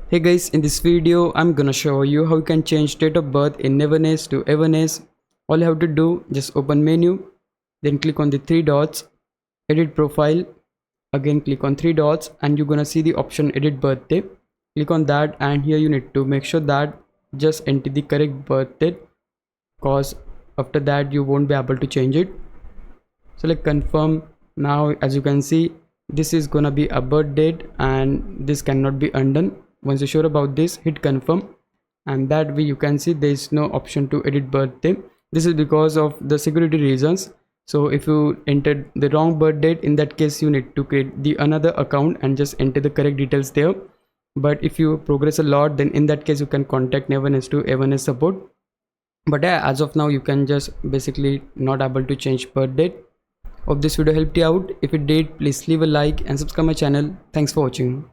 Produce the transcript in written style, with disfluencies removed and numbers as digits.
Hey guys, in this video I'm gonna show you how you can change date of birth in Neverness to Everness. All you have to do, just open menu, then click on the three dots, edit profile, again click on three dots and you're gonna see the option edit birthday. Click on that and here you need to make sure that just enter the correct birth date, cause after that you won't be able to change it. Select confirm. Now as you can see, this is gonna be a birth date and this cannot be undone. Once you're sure about this, hit confirm, and that way you can see there is no option to edit birthday. This is because of the security reasons. So if you entered the wrong birth date, in that case you need to create the another account and just enter the correct details there. But if you progress a lot, then in that case you can contact Neverness to Everness support. But yeah, as of now you can just basically not able to change birth date. Hope this video helped you out. If it did, please leave a like and subscribe my channel. Thanks for watching.